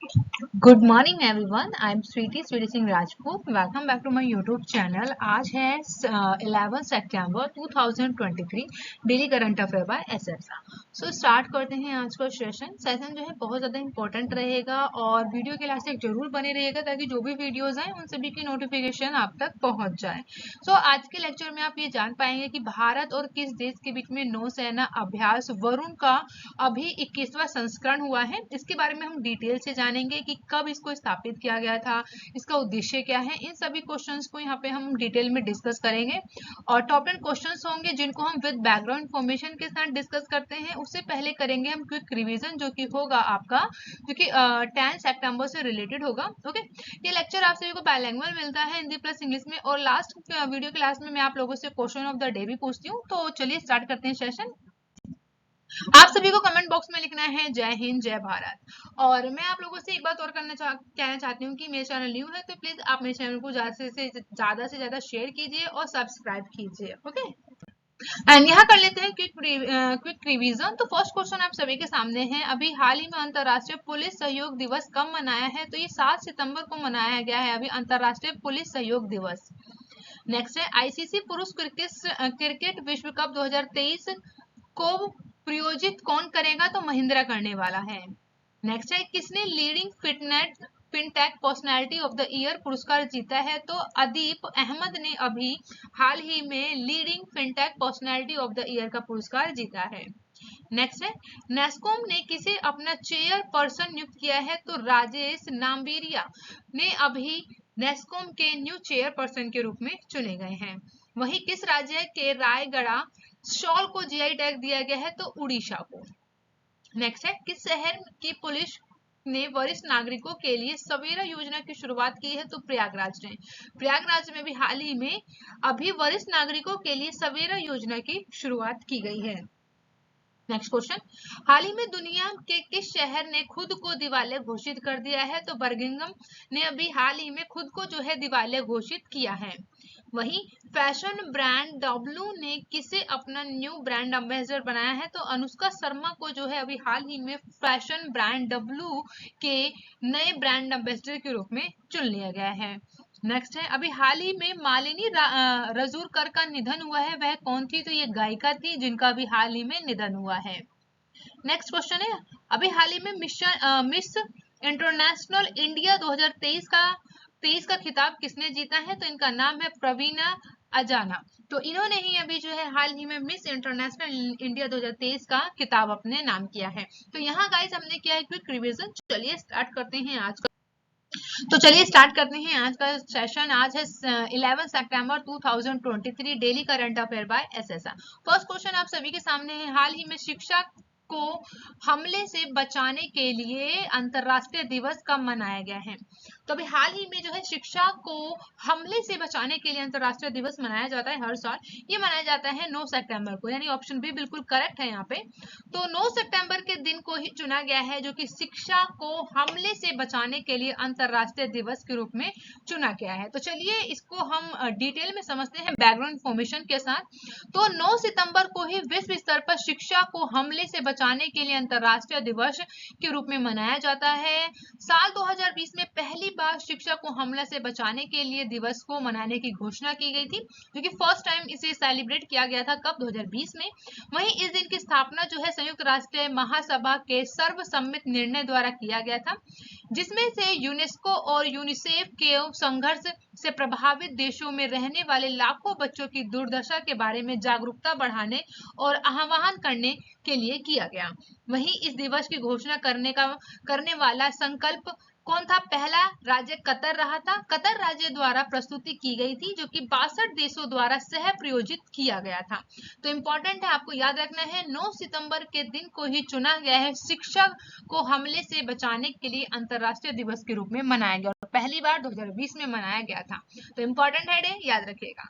Good morning everyone, I am Sweety Singh Rajput. Welcome back to my YouTube channel. आज है 11 सितंबर 2023, daily current affair by SSA. So start करते हैं आज का सेशन जो है बहुत ज़्यादा इंपॉर्टेंट रहेगा और वीडियो के लास्ट तक जरूर बने रहिएगा ताकि जो भी वीडियोज आए उन सभी की नोटिफिकेशन आप तक पहुंच जाए। सो आज के लेक्चर में आप ये जान पाएंगे कि भारत और किस देश के बीच में नौसेना अभ्यास वरुण का अभी 21वां संस्करण हुआ है। इसके बारे में हम डिटेल से जानेंगे कि कब इसको स्थापित किया गया था, इसका उद्देश्य क्या है। इन सभी क्वेश्चंस को यहाँ पे हम डिटेल में डिस्कस करेंगे और टॉप 10 क्वेश्चंस होंगे जिनको हम विद बैकग्राउंड इन्फॉर्मेशन के साथ डिस्कस करते हैं। उससे पहले करेंगे हम क्विक रिवीजन जो कि होगा आपका, जो कि 10 सितंबर से रिलेटेड होगा। ओके, ये लेक्चर आप सभी को बाइलिंगुअल मिलता है हिंदी प्लस इंग्लिश में और लास्ट वीडियो के लास्ट में मैं आप लोगों से क्वेश्चन ऑफ द डे भी पूछती हूँ। तो चलिए स्टार्ट करते हैं सेशन। आप सभी को कमेंट बॉक्स में लिखना है जय हिंद जय भारत। और मैं आप लोगों से एक बात और कहना चाहती हूँ कि मेरे चैनल न्यू है तो प्लीज आप मेरे चैनल को ज्यादा से ज्यादा शेयर कीजिए और सब्सक्राइब कीजिए। ओके, एंड यहाँ कर लेते हैं क्विक रिवीजन। तो फर्स्ट क्वेश्चन आप सभी के सामने है, अभी हाल ही में अंतर्राष्ट्रीय पुलिस सहयोग दिवस कब मनाया है? तो ये 7 सितंबर को मनाया गया है अभी अंतर्राष्ट्रीय पुलिस सहयोग दिवस। नेक्स्ट है, आईसीसी पुरुष क्रिकेट विश्व कप 2023 को प्रायोजित कौन करेगा? तो महिंद्रा करने वाला है। नेक्स्ट है, किसने leading fintech personality of the year पुरस्कार जीता है? तो अदीप अहमद ने अभी हाल ही में leading fintech personality of the year का पुरस्कार जीता है। नेक्स्ट है, नेस्कॉम ने किसे अपना चेयर पर्सन नियुक्त किया है? तो राजेश नाम्बिरिया ने अभी नेस्कॉम के न्यू चेयर पर्सन के रूप में चुने गए हैं। वही किस राज्य के रायगढ़ शॉल को जीआई टैग दिया गया है? तो उड़ीसा को। नेक्स्ट है, किस शहर की पुलिस ने वरिष्ठ नागरिकों के लिए सवेरा योजना की शुरुआत की है? तो प्रयागराज ने। प्रयागराज में भी हाल ही में अभी वरिष्ठ नागरिकों के लिए सवेरा योजना की शुरुआत की गई है। नेक्स्ट क्वेश्चन, हाल ही में दुनिया के किस शहर ने खुद को दिवालिया घोषित कर दिया है? तो बर्मिंघम ने अभी हाल ही में खुद को जो है दिवालिया घोषित किया है। वहीं फैशन ब्रांड डब्लू ने किसे अपना न्यू ब्रांड एम्बेसडर बनाया है? तो अनुष्का शर्मा को जो है अभी हाल ही में फैशन ब्रांड डब्लू के नए ब्रांड एम्बेसडर के रूप में चुन लिया गया है। नेक्स्ट है, अभी हाल ही में मालिनी रजूरकर का निधन हुआ है, वह कौन थी? तो ये गायिका थी जिनका अभी हाल ही में निधन हुआ है। नेक्स्ट क्वेश्चन है, अभी हाल ही में मिस इंटरनेशनल इंडिया 2023 का खिताब किसने जीता है? तो इनका नाम है प्रवीणा अजाना। तो इन्होंने ही अभी जो है हाल ही में मिस इंटरनेशनल इंडिया 2023 का खिताब अपने नाम किया है। तो यहाँ गाइस हमने किया है क्विक रिवीजन। चलिए स्टार्ट करते हैं आज आज का सेशन। आज है 11 सितंबर 2023, daily current affair by SSR. First question आप सभी के सामने है, हाल ही में शिक्षा को हमले से बचाने के लिए अंतरराष्ट्रीय दिवस कब मनाया गया है? तो अभी हाल ही में जो है शिक्षा को हमले से बचाने के लिए अंतरराष्ट्रीय दिवस मनाया जाता है हर साल। ये मनाया जाता है 9 सितंबर को, यानी ऑप्शन बी बिल्कुल करेक्ट है यहाँ पे। तो 9 सितंबर के दिन को ही चुना गया है जो कि शिक्षा को हमले से बचाने के लिए अंतरराष्ट्रीय दिवस के रूप में चुना गया है। तो चलिए इसको हम डिटेल में समझते हैं बैकग्राउंड इंफॉर्मेशन के साथ। तो 9 सितंबर को ही विश्व स्तर पर शिक्षा को हमले से बचाने के लिए अंतरराष्ट्रीय दिवस के रूप में मनाया जाता है। साल 2020 में पहली बार शिक्षा को हमले से बचाने के लिए दिवस को मनाने की घोषणा की गई थी, जो कि फर्स्ट टाइम इसे सेलिब्रेट किया गया था कब? 2020 में। वहीं इस दिन की स्थापना जो है संयुक्त राष्ट्र महासभा के सर्वसम्मत निर्णय द्वारा किया गया था, जिसमें से यूनेस्को और यूनिसेफ के संघर्ष से प्रभावित देशों में रहने वाले लाखों बच्चों की दुर्दशा के बारे में जागरूकता बढ़ाने और आह्वान करने के लिए किया गया। वहीं इस दिवस की घोषणा करने वाला संकल्प कौन था? पहला राज्य कतर रहा था। कतर राज्य द्वारा प्रस्तुति की गई थी जो कि 62 देशों द्वारा सह प्रायोजित किया गया था। तो इंपॉर्टेंट है, आपको याद रखना है 9 सितंबर के दिन को ही चुना गया है शिक्षा को हमले से बचाने के लिए अंतरराष्ट्रीय दिवस के रूप में मनाया गया और पहली बार 2020 में मनाया गया था। तो इंपॉर्टेंट है, याद रखिएगा।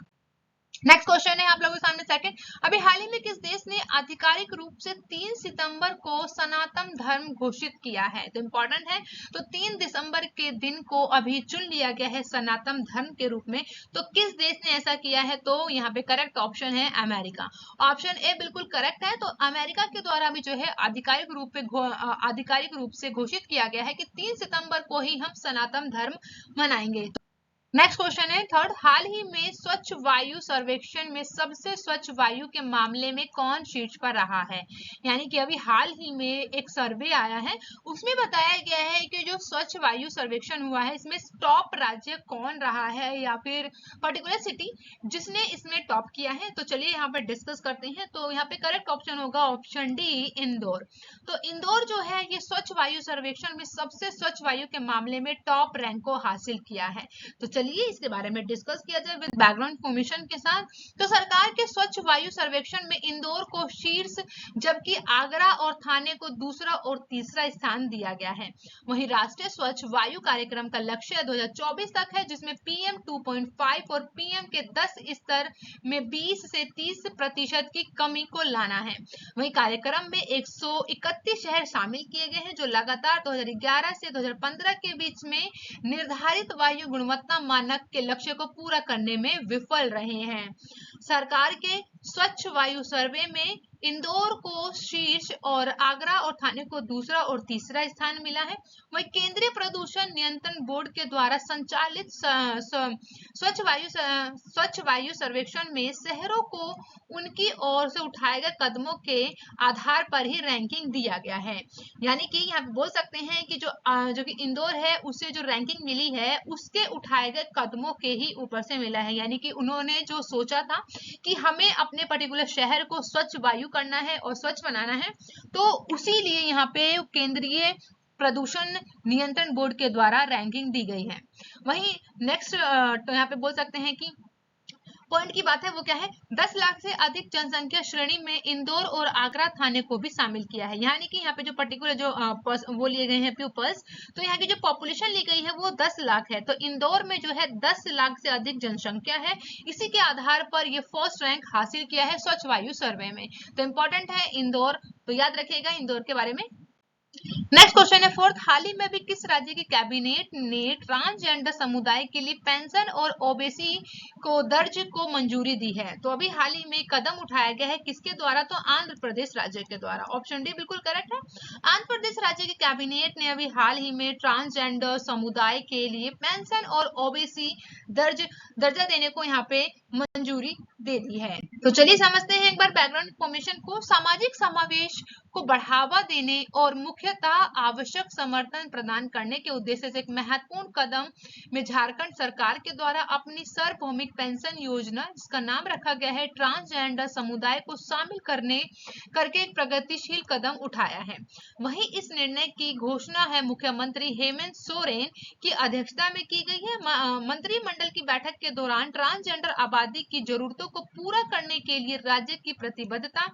नेक्स्ट क्वेश्चन है आप लोगों के सामने सेकंड, अभी हाल ही में किस देश ने आधिकारिक रूप से 3 सितंबर को सनातन धर्म घोषित किया है? तो इंपॉर्टेंट है, तो 3 दिसंबर के दिन को अभी चुन लिया गया है सनातन धर्म के रूप में। तो किस देश ने ऐसा किया है? तो यहाँ पे करेक्ट ऑप्शन है अमेरिका। ऑप्शन ए बिल्कुल करेक्ट है। तो अमेरिका के द्वारा भी जो है आधिकारिक रूप से घोषित किया गया है कि 3 सितंबर को ही हम सनातन धर्म मनाएंगे। नेक्स्ट क्वेश्चन है थर्ड, हाल ही में स्वच्छ वायु सर्वेक्षण में सबसे स्वच्छ वायु के मामले में कौन शीर्ष पर रहा है? यानी कि अभी हाल ही में एक सर्वे आया है, उसमें बताया गया है कि जो स्वच्छ वायु सर्वेक्षण हुआ है इसमें टॉप राज्य कौन रहा है या फिर पर्टिकुलर सिटी जिसने इसमें टॉप किया है। तो चलिए यहाँ पे डिस्कस करते हैं। तो यहाँ पे करेक्ट ऑप्शन होगा ऑप्शन डी, इंदौर। तो इंदौर जो है ये स्वच्छ वायु सर्वेक्षण में सबसे स्वच्छ वायु के मामले में टॉप रैंक को हासिल किया है। तो चलिए इसके बारे में डिस्कस किया जाए विद बैकग्राउंड इन्फॉर्मेशन के साथ। तो सरकार के स्वच्छ वायु सर्वेक्षण में इंदौर को शीर्ष, जबकि आगरा और थाने को दूसरा और तीसरा स्थान दिया गया है। वहीं राष्ट्रीय स्वच्छ वायु कार्यक्रम का लक्ष्य 2024 तक है, जिसमें पीएम 2.5 और पीएम के 10 स्तर में 20 से 30% की कमी को लाना है। वहीं कार्यक्रम में 131 शहर शामिल किए गए हैं जो लगातार 2011 से 2015 के बीच में निर्धारित वायु गुणवत्ता मानक के लक्ष्य को पूरा करने में विफल रहे हैं। सरकार के स्वच्छ वायु सर्वे में इंदौर को शीर्ष और आगरा और थाने को दूसरा और तीसरा स्थान मिला है। वही केंद्रीय प्रदूषण नियंत्रण बोर्ड के द्वारा संचालित स्वच्छ वायु सर्वेक्षण में शहरों को उनकी ओर से उठाए गए कदमों के आधार पर ही रैंकिंग दिया गया है। यानी कि यहाँ पे बोल सकते हैं कि जो कि इंदौर है उसे जो रैंकिंग मिली है उसके उठाए गए कदमों के ही ऊपर से मिला है। यानी कि उन्होंने जो सोचा था कि हमें अपने पर्टिकुलर शहर को स्वच्छ वायु करना है और स्वच्छ बनाना है, तो उसी लिए यहाँ पे केंद्रीय प्रदूषण नियंत्रण बोर्ड के द्वारा रैंकिंग दी गई है। वहीं नेक्स्ट तो यहाँ पे बोल सकते हैं कि पॉइंट की बात है वो क्या है, 10 लाख से अधिक जनसंख्या श्रेणी में इंदौर और आगरा थाने को भी शामिल किया है। यानी कि यहाँ पे जो पर्टिकुलर जो वो लिए गए हैं प्यूपल्स, तो यहाँ की जो पॉपुलेशन ली गई है वो 10 लाख है। तो इंदौर में जो है 10 लाख से अधिक जनसंख्या है, इसी के आधार पर ये फर्स्ट रैंक हासिल किया है स्वच्छ वायु सर्वे में। तो इंपॉर्टेंट है इंदौर, तो याद रखिएगा इंदौर के बारे में। नेक्स्ट क्वेश्चन है फोर्थ, हाल ही में भी किस राज्य की कैबिनेट ने ट्रांसजेंडर समुदाय के लिए पेंशन और ओबीसी को दर्ज को मंजूरी दी है? तो अभी हाल ही में कदम उठाया गया है, किसके द्वारा? तो आंध्र प्रदेश राज्य के द्वारा। ऑप्शन डी बिल्कुल करेक्ट है। आंध्र प्रदेश राज्य की कैबिनेट ने अभी हाल ही में ट्रांसजेंडर समुदाय के लिए पेंशन और ओबीसी दर्जा देने को यहाँ पे मंजूरी दे दी है। तो चलिए समझते हैं एक बार बैकग्राउंड इंफॉर्मेशन को। सामाजिक समावेश को बढ़ावा देने और मुख्यतः आवश्यक समर्थन प्रदान करने के उद्देश्य से एक महत्वपूर्ण कदम में झारखंड सरकार के द्वारा अपनी सार्वभौमिक पेंशन योजना, जिसका नाम रखा गया है, ट्रांसजेंडर समुदाय को शामिल करके एक प्रगतिशील कदम उठाया है। वहीं इस निर्णय की घोषणा है मुख्यमंत्री हेमंत सोरेन की अध्यक्षता में की गई है। मंत्रिमंडल की बैठक के दौरान ट्रांसजेंडर आबादी की जरूरतों को पूरा करने के लिए राज्य की प्रतिबद्धता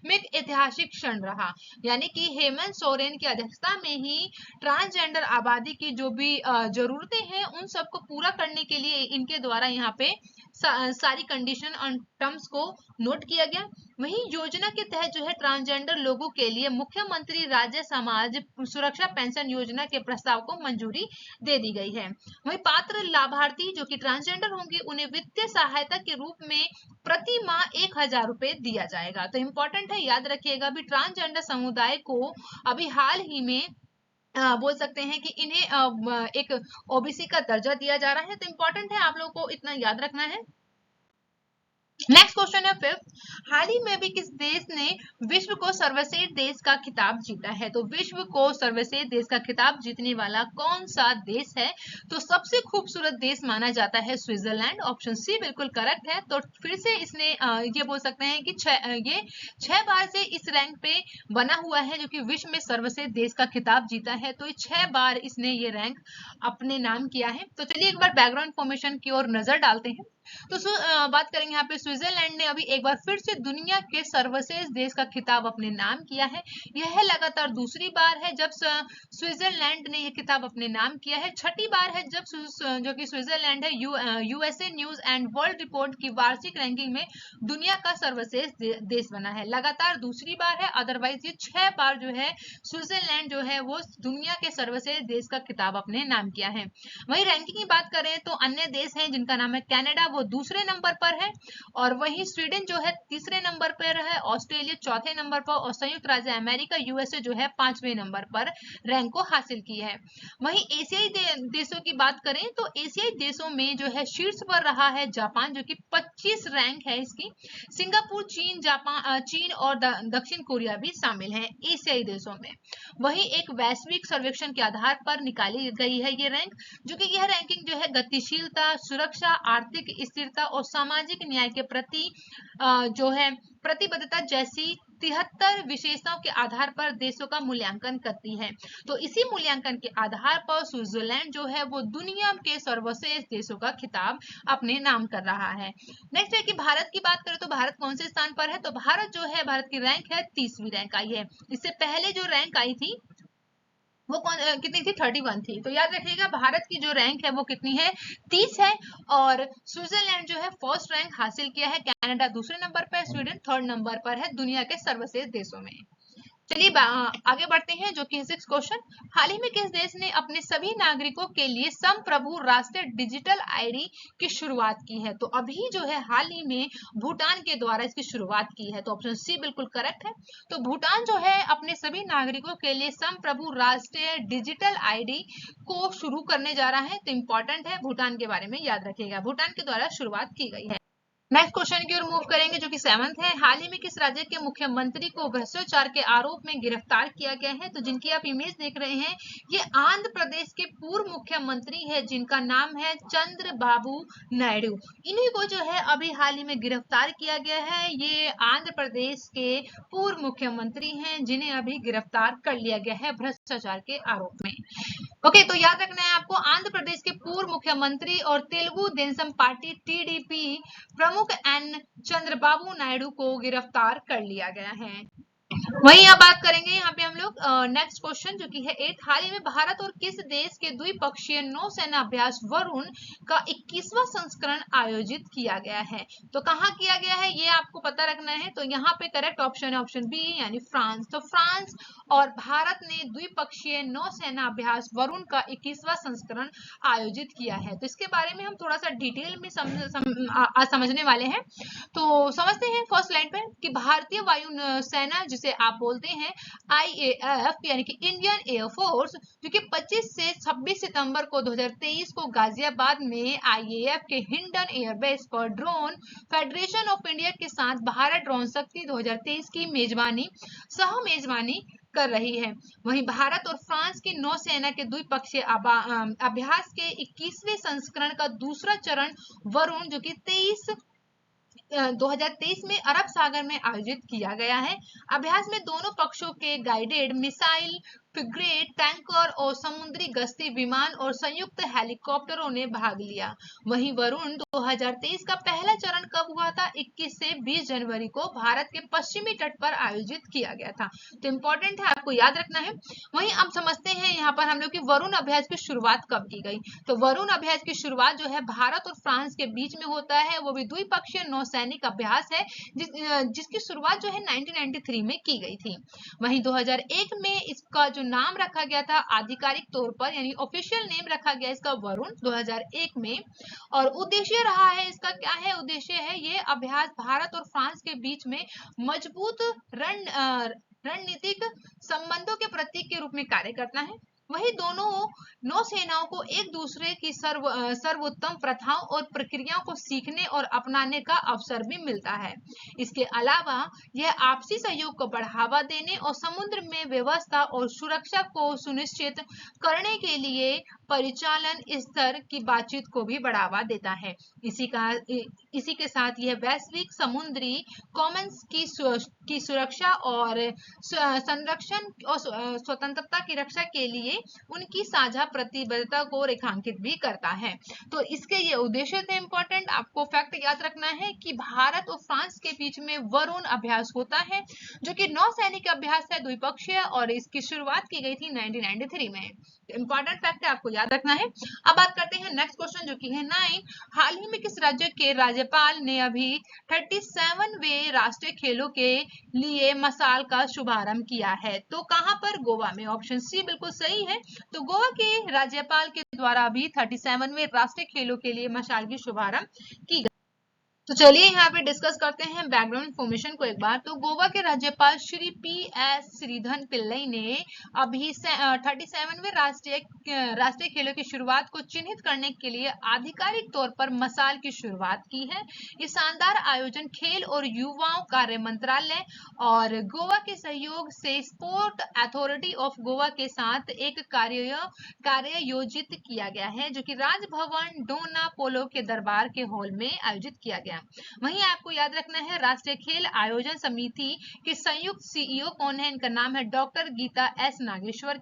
में एक ऐतिहासिक क्षण रहा। यानी कि हेमंत सोरेन की अध्यक्षता में ही ट्रांसजेंडर आबादी की जो भी जरूरतें हैं उन सबको पूरा करने के लिए इनके द्वारा यहाँ पे सारी कंडीशन और टर्म्स को नोट किया गया। वहीं योजना के तहत जो है ट्रांसजेंडर लोगों के लिए मुख्यमंत्री राज्य समाज सुरक्षा पेंशन योजना के प्रस्ताव को मंजूरी दे दी गई है। वहीं पात्र लाभार्थी जो कि ट्रांसजेंडर होंगे उन्हें वित्तीय सहायता के रूप में प्रति माह 1000 रुपए दिया जाएगा। तो इंपॉर्टेंट है, याद रखिएगा अभी ट्रांसजेंडर समुदाय को अभी हाल ही में बोल सकते हैं कि इन्हें एक ओबीसी का दर्जा दिया जा रहा है। तो इंपॉर्टेंट है, आप लोगों को इतना याद रखना है। नेक्स्ट क्वेश्चन है फिफ्थ, हाल ही में भी किस देश ने विश्व को सर्वश्रेष्ठ देश का खिताब जीता है? तो विश्व को सर्वश्रेष्ठ देश का खिताब जीतने वाला कौन सा देश है? तो सबसे खूबसूरत देश माना जाता है स्विट्जरलैंड। ऑप्शन सी बिल्कुल करेक्ट है। तो फिर से इसने ये बोल सकते हैं कि ये 6 बार से इस रैंक पे बना हुआ है जो कि विश्व में सर्वश्रेष्ठ देश का खिताब जीता है। तो 6 बार इसने ये रैंक अपने नाम किया है। तो चलिए एक बार बैकग्राउंड इंफॉर्मेशन की ओर नजर डालते हैं। तो बात करेंगे यहाँ पे स्विट्जरलैंड ने अभी एक बार फिर से दुनिया के सर्वश्रेष्ठ देश का खिताब अपने नाम किया है। यह लगातार दूसरी बार है जब स्विट्जरलैंड ने यह खिताब अपने नाम किया है। छठी बार है जब जो कि स्विट्जरलैंड है USA news and world report की वार्षिक रैंकिंग में दुनिया का सर्वश्रेष्ठ देश बना है। लगातार दूसरी बार है, अदरवाइज ये 6 बार जो है स्विट्जरलैंड जो है वो दुनिया के सर्वश्रेष्ठ देश का खिताब अपने नाम किया है। वही रैंकिंग की बात करें तो अन्य देश हैं जिनका नाम है कनाडा, वो दूसरे नंबर पर है, और वही स्वीडन जो है तीसरे नंबर पर है, ऑस्ट्रेलिया चौथे नंबर पर, और संयुक्त राज्य अमेरिका यूएसए जो है 5वें नंबर पर रैंक को हासिल की है। वहीं एशियाई देशों की बात करें तो एशियाई देशों में जो है शीर्ष पर रहा है जापान, जो कि 25 रैंक है इसकी। सिंगापुर, चीन और दक्षिण कोरिया भी शामिल हैं एशियाई देशों में। वहीं एक वैश्विक सर्वेक्षण के आधार पर निकाली गई है ये रैंक, जो कि यह रैंकिंग जो है गतिशीलता, सुरक्षा, आर्थिक स्थिरता और सामाजिक न्याय के प्रति जो है प्रतिबद्धता जैसी 73 विशेषताओं के आधार पर देशों का मूल्यांकन करती है। तो इसी मूल्यांकन के आधार पर स्विट्जरलैंड जो है वो दुनिया के सर्वश्रेष्ठ देशों का खिताब अपने नाम कर रहा है। नेक्स्ट है कि भारत की बात करें तो भारत कौन से स्थान पर है, तो भारत जो है, भारत की रैंक है 30वीं रैंक आई है। इससे पहले जो रैंक आई थी वो कितनी थी, 31 थी। तो याद रखिएगा भारत की जो रैंक है वो कितनी है, 30 है, और स्विट्जरलैंड जो है फर्स्ट रैंक हासिल किया है, कनाडा दूसरे नंबर पर, स्वीडन थर्ड नंबर पर है दुनिया के सर्वश्रेष्ठ देशों में। चलिए आगे बढ़ते हैं, जो कि 6 क्वेश्चन। हाल ही में किस देश ने अपने सभी नागरिकों के लिए संप्रभु राष्ट्रीय डिजिटल आईडी की शुरुआत की है, तो अभी जो है हाल ही में भूटान के द्वारा इसकी शुरुआत की है। तो ऑप्शन सी बिल्कुल करेक्ट है। तो भूटान जो है अपने सभी नागरिकों के लिए संप्रभु राष्ट्रीय डिजिटल आईडी को शुरू करने जा रहा है। तो इंपॉर्टेंट है, भूटान के बारे में याद रखिएगा, भूटान के द्वारा शुरुआत की गई है। नेक्स्ट क्वेश्चन की ओर मूव करेंगे, जो कि 7th है। हाल ही में किस राज्य के मुख्यमंत्री को भ्रष्टाचार के आरोप में गिरफ्तार किया गया है, तो जिनकी आप इमेज देख रहे हैं ये आंध्र प्रदेश के पूर्व मुख्यमंत्री है, जिनका नाम है चंद्रबाबू नायडू। इन्हीं को जो है अभी हाल ही में गिरफ्तार किया गया है। ये आंध्र प्रदेश के पूर्व मुख्यमंत्री हैं जिन्हें अभी गिरफ्तार कर लिया गया है भ्रष्टाचार के आरोप में। ओके, तो याद रखना है आपको, आंध्र प्रदेश के पूर्व मुख्यमंत्री और तेलुगु देशम पार्टी टीडीपी प्रमुख एन चंद्रबाबू नायडू को गिरफ्तार कर लिया गया है। वहीं अब बात करेंगे यहाँ पे हम लोग नेक्स्ट क्वेश्चन, जो कि है 8। हाल ही में भारत और किस देश के द्विपक्षीय नौसेना अभ्यास वरुण का 21वां संस्करण आयोजित किया गया है, तो कहाँ किया गया है ये आपको पता रखना है। तो यहाँ पे करेक्ट ऑप्शन है ऑप्शन बी, यानी फ्रांस। तो फ्रांस और भारत ने द्विपक्षीय नौसेना अभ्यास वरुण का 21वां संस्करण आयोजित किया है। तो इसके बारे में हम थोड़ा सा डिटेल में समझने वाले हैं। तो समझते हैं फर्स्ट लाइन पे कि भारतीय वायु सेना, जिसे आप बोलते हैं IAF यानी कि इंडियन एयरफोर्स, जो कि 25 से 26 सितंबर को 2023 को गाजियाबाद में IAF के हिंडन एयरबेस पर ड्रोन फेडरेशन ऑफ इंडिया के साथ भारत ड्रोन शक्ति 2023 की सह मेजबानी कर रही है। वहीं भारत और फ्रांस की नौसेना के द्विपक्षीय अभ्यास के 21वें संस्करण का दूसरा चरण वरुण, जो कि 2023 में अरब सागर में आयोजित किया गया है। अभ्यास में दोनों पक्षों के गाइडेड मिसाइल, फ्रिगेट, टैंकर और समुद्री गश्ती विमान और संयुक्त हेलीकॉप्टरों ने भाग लिया। वहीं वरुण 2023 का पहला चरण कब हुआ था, 21 से 20 जनवरी को भारत के पश्चिमी तट पर आयोजित किया गया था। तो इंपॉर्टेंट है, आपको याद रखना है। वहीं अब समझते हैं यहाँ पर हम लोग की वरुण अभ्यास की शुरुआत कब की गई। तो वरुण अभ्यास की शुरुआत जो है भारत और फ्रांस के बीच में होता है, वो भी द्विपक्षीय नौसैनिक अभ्यास है जिसकी शुरुआत जो है 1993 में की गई थी। वहीं 2001 में इसका जो नाम रखा गया था आधिकारिक तौर पर, यानी ऑफिशियल नेम रखा गया इसका वरुण 2001 में। और उद्देश्य रहा है इसका, क्या है उद्देश्य है, ये अभ्यास भारत और फ्रांस के बीच में मजबूत रणनीतिक संबंधों के प्रतीक के रूप में कार्य करता है। वही दोनों नौसेनाओं को एक दूसरे की सर्वोत्तम प्रथाओं और प्रक्रियाओं को सीखने और अपनाने का अवसर भी मिलता है। इसके अलावा यह आपसी सहयोग को बढ़ावा देने और समुद्र में व्यवस्था और सुरक्षा को सुनिश्चित करने के लिए परिचालन स्तर की बातचीत को भी बढ़ावा देता है। इसी के साथ यह वैश्विक समुद्री कॉमन्स की सुरक्षा और संरक्षण और स्वतंत्रता की रक्षा के लिए उनकी साझा प्रतिबद्धता को रेखांकित भी करता है। तो इसके ये उद्देश्य थे इंपॉर्टेंट। आपको फैक्ट याद रखना है कि भारत और फ्रांस के बीच में वरुण अभ्यास होता है, जो कि नौसैनिक अभ्यास है, द्विपक्षीय, और इसकी शुरुआत की गई थी 1993 में। इंपॉर्टेंट फैक्ट है, आपको याद रखना है। अब बात करते हैं नेक्स्ट क्वेश्चन, जो कि है 9। हाल ही में किस राज्य के राज्यपाल ने अभी 37वें राष्ट्रीय खेलों के लिए मशाल का शुभारंभ किया है? तो कहां पर? गोवा में। ऑप्शन सी बिल्कुल सही है। तो गोवा के राज्यपाल के द्वारा अभी 37वें राष्ट्रीय खेलों के लिए मशाल की शुभारंभ की। तो चलिए यहाँ पे डिस्कस करते हैं बैकग्राउंड इन्फॉर्मेशन को एक बार। तो गोवा के राज्यपाल श्री PS श्रीधन पिल्लई ने अभी 37वें राष्ट्रीय खेलों की शुरुआत को चिन्हित करने के लिए आधिकारिक तौर पर मशाल की शुरुआत की है। ये शानदार आयोजन खेल और युवाओं कार्य मंत्रालय और गोवा के सहयोग से स्पोर्ट अथॉरिटी ऑफ गोवा के साथ एक कार्य योजित किया गया है, जो कि राजभवन डोना पोलो के दरबार के हॉल में आयोजित किया गया। वहीं आपको याद रखना है, राष्ट्रीय खेल आयोजन समिति के संयुक्त CEO कौन है? इनका नाम है डॉक्टर गीता S नागेश्वर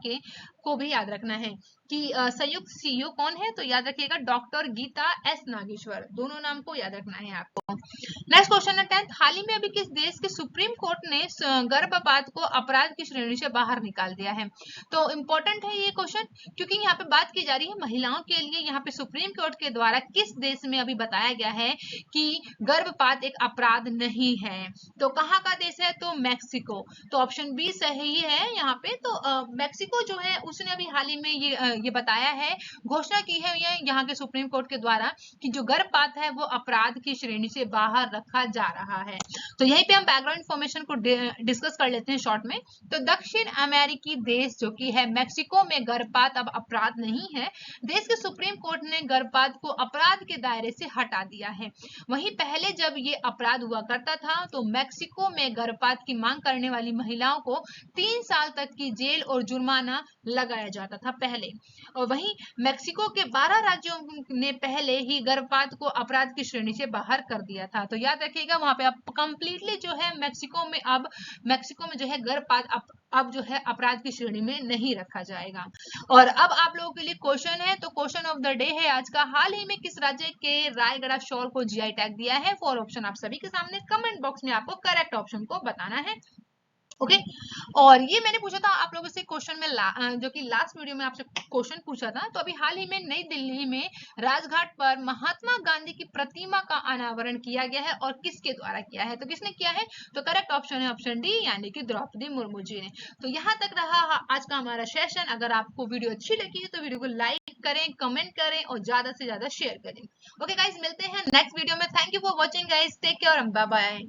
को भी याद रखना है कि संयुक्त CEO कौन है। तो याद रखिएगा डॉक्टर गीता S नागेश्वर, दोनों नाम को याद रखना है आपको। नेक्स्ट क्वेश्चन है 10th। हाल ही में अभी किस देश के सुप्रीम कोर्ट ने गर्भपात को अपराध की श्रेणी से बाहर निकाल दिया है? तो इंपॉर्टेंट है ये क्वेश्चन, क्योंकि यहाँ पे बात की जा रही है महिलाओं के लिए। यहाँ पे सुप्रीम कोर्ट के द्वारा किस देश में अभी बताया गया है कि गर्भपात एक अपराध नहीं है? तो कहाँ का देश है? तो मैक्सिको। तो ऑप्शन बी सही है यहाँ पे। तो मैक्सिको जो है उसने अभी हाल ही में ये बताया है, घोषणा की है ये यहाँ के सुप्रीम कोर्ट के द्वारा कि जो गर्भपात है वो अपराध की श्रेणी से बाहर रखा जा रहा है। तो यहीं पे हम बैकग्राउंड इंफॉर्मेशन को डिस्कस कर लेते हैं शॉर्ट में। तो दक्षिण अमेरिकी देश जो कि है मैक्सिको में गर्भपात अब अपराध नहीं है। देश के सुप्रीम कोर्ट ने गर्भपात को अपराध के दायरे से हटा दिया है। वहीं पहले जब ये अपराध हुआ करता था तो मैक्सिको में गर्भपात की मांग करने वाली महिलाओं को 3 साल तक की जेल और जुर्माना लगाया जाता था पहले। और वहीं मैक्सिको के 12 राज्यों ने पहले ही गर्भपात को अपराध की श्रेणी से बाहर कर दिया था। तो याद रखिएगा वहां पे अब कंप्लीटली जो है मैक्सिको में जो है गर्भपात अब जो है अपराध की श्रेणी में नहीं रखा जाएगा। और अब आप लोगों के लिए क्वेश्चन है, तो क्वेश्चन ऑफ द डे है आज का, हाल ही में किस राज्य के रायगढ़ शॉल को GI टैग दिया है? 4 ऑप्शन आप सभी के सामने, कमेंट बॉक्स में आपको करेक्ट ऑप्शन को बताना है। ओके और ये मैंने पूछा था आप लोगों से क्वेश्चन में जो कि लास्ट वीडियो में आपसे क्वेश्चन पूछा था। तो अभी हाल ही में नई दिल्ली में राजघाट पर महात्मा गांधी की प्रतिमा का अनावरण किया गया है, और किसके द्वारा किया है? तो किसने किया है? तो करेक्ट ऑप्शन है ऑप्शन डी, यानी कि द्रौपदी मुर्मू जी ने। तो यहाँ तक रहा आज का हमारा सेशन। अगर आपको वीडियो अच्छी लगी है तो वीडियो को लाइक करें, कमेंट करें और ज्यादा से ज्यादा शेयर करें। ओके गाइज, मिलते हैं नेक्स्ट वीडियो में। Thank you for watching guys, take care, bye bye.